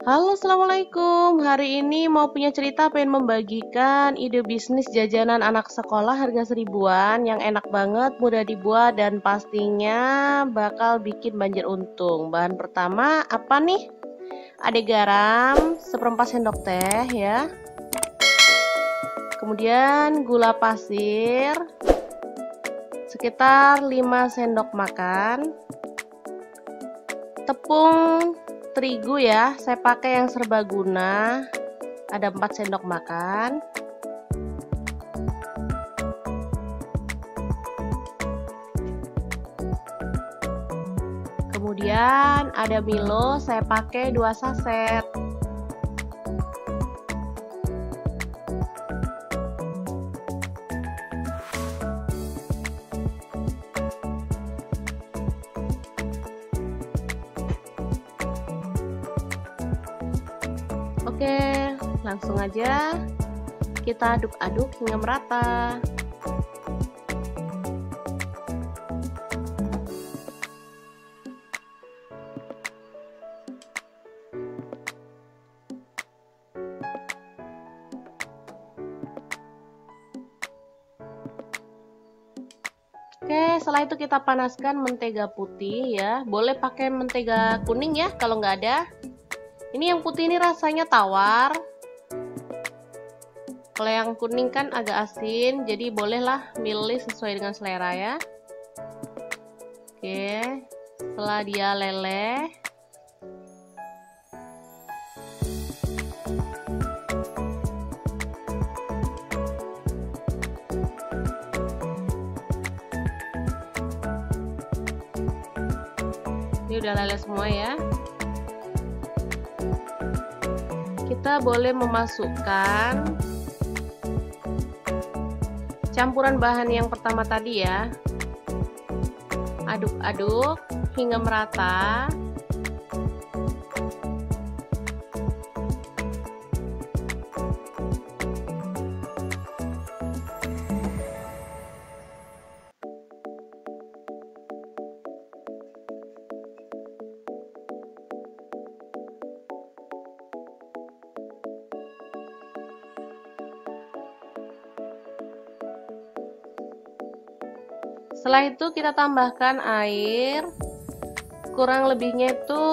Halo, assalamualaikum. Hari ini mau punya cerita, pengen membagikan ide bisnis jajanan anak sekolah harga seribuan yang enak banget, mudah dibuat, dan pastinya bakal bikin banjir untung. Bahan pertama apa nih? Ada garam, seperempat sendok teh ya. Kemudian gula pasir, sekitar 5 sendok makan. Tepung terigu ya, saya pakai yang serbaguna, ada 4 sendok makan. Kemudian ada Milo, saya pakai 2 saset. Oke, langsung aja kita aduk-aduk hingga merata. Oke, setelah itu kita panaskan mentega putih ya. Boleh pakai mentega kuning ya kalau nggak ada. Ini yang putih ini rasanya tawar. Kalau yang kuning kan agak asin, jadi bolehlah milih sesuai dengan selera ya. Oke, setelah dia leleh, ini udah leleh semua ya. Kita boleh memasukkan campuran bahan yang pertama tadi ya. Aduk-aduk hingga merata. Setelah itu kita tambahkan air, kurang lebihnya itu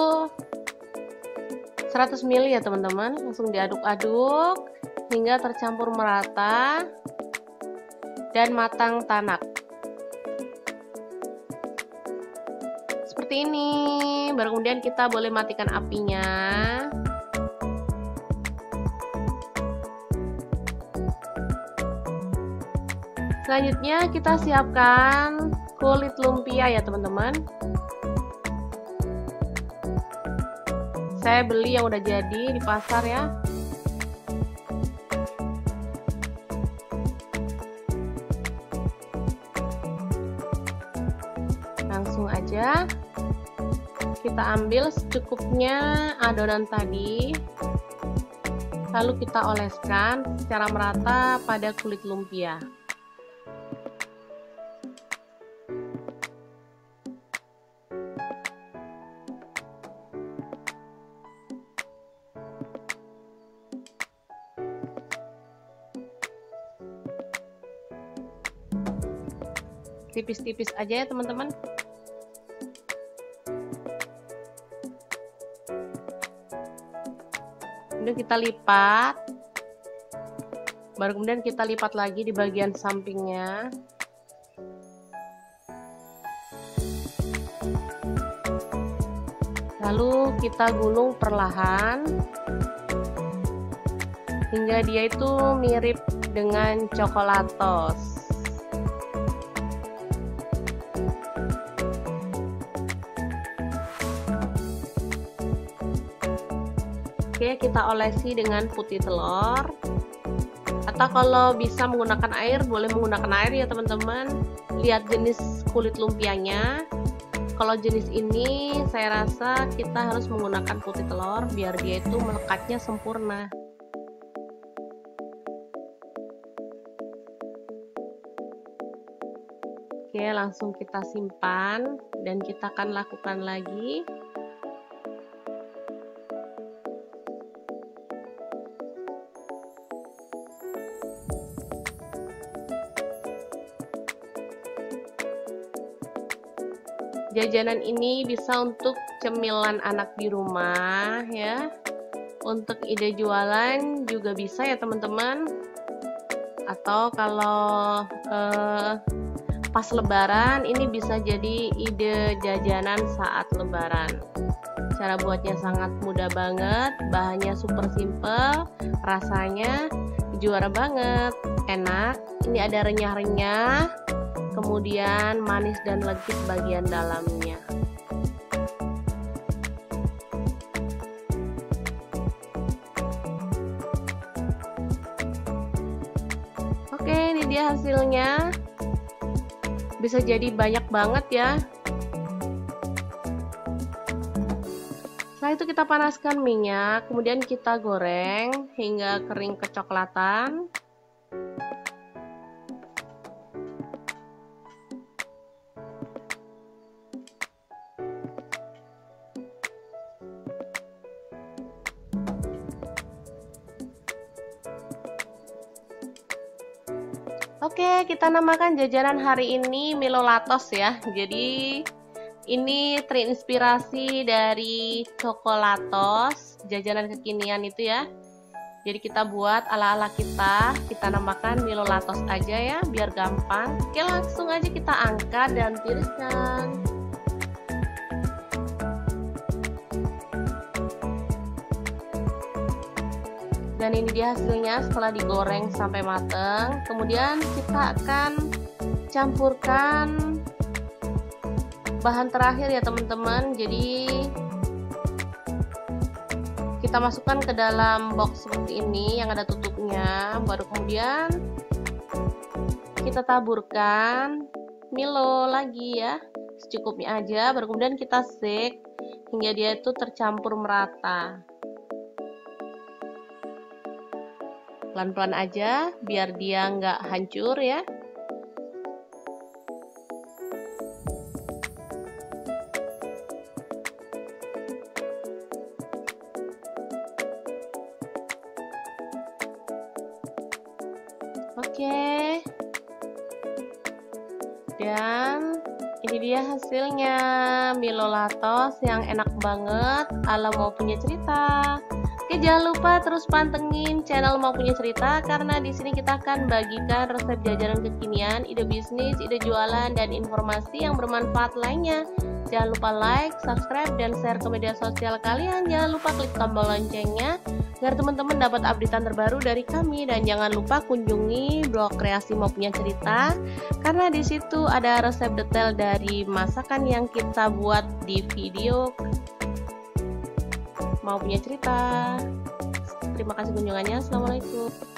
100 ml ya teman-teman. Langsung diaduk-aduk hingga tercampur merata dan matang tanak. Seperti ini. Baru kemudian kita boleh matikan apinya. Selanjutnya kita siapkan kulit lumpia ya teman-teman. Saya beli yang udah jadi di pasar ya. Langsung aja kita ambil secukupnya adonan tadi. Lalu kita oleskan secara merata pada kulit lumpia. Tipis-tipis aja ya teman-teman. Kemudian kita lipat. Baru kemudian kita lipat lagi di bagian sampingnya. Lalu kita gulung perlahan hingga dia itu mirip dengan coklatos. Oke, kita olesi dengan putih telur. Atau kalau bisa menggunakan air, boleh menggunakan air ya teman-teman. Lihat jenis kulit lumpianya. Kalau jenis ini, saya rasa kita harus menggunakan putih telur biar dia itu melekatnya sempurna. Oke, langsung kita simpan dan kita akan lakukan lagi. Jajanan ini bisa untuk cemilan anak di rumah ya. Untuk ide jualan juga bisa ya teman-teman. Atau kalau pas lebaran ini bisa jadi ide jajanan saat lebaran. Cara buatnya sangat mudah banget, bahannya super simple, rasanya juara banget, enak. Ini ada renyah-renyah, kemudian manis dan legit bagian dalamnya. Oke, ini dia hasilnya. Bisa jadi banyak banget ya. Setelah itu kita panaskan minyak, kemudian kita goreng hingga kering kecoklatan. Oke, kita namakan jajanan hari ini Milo Latos ya. Jadi ini terinspirasi dari Coklatos, jajanan kekinian itu ya. Jadi kita buat ala-ala kita namakan Milo Latos aja ya, biar gampang. Oke, langsung aja kita angkat dan tiriskan. Dan ini dia hasilnya setelah digoreng sampai matang. Kemudian kita akan campurkan bahan terakhir ya teman-teman. Jadi kita masukkan ke dalam box seperti ini yang ada tutupnya. Baru kemudian kita taburkan Milo lagi ya, secukupnya aja. Baru kemudian kita shake hingga dia itu tercampur merata. Pelan-pelan aja biar dia nggak hancur ya. Oke. Dan ini dia hasilnya Milo Latos yang enak banget ala Mau Punya Cerita. Oke, jangan lupa terus pantengin channel Mau Punya Cerita karena di sini kita akan bagikan resep jajanan kekinian, ide bisnis, ide jualan, dan informasi yang bermanfaat lainnya. Jangan lupa like, subscribe, dan share ke media sosial kalian. Jangan lupa klik tombol loncengnya agar teman-teman dapat updatean terbaru dari kami. Dan jangan lupa kunjungi blog kreasi Mau Punya Cerita karena di situ ada resep detail dari masakan yang kita buat di video Mau Punya Cerita. Terima kasih kunjungannya. Assalamualaikum.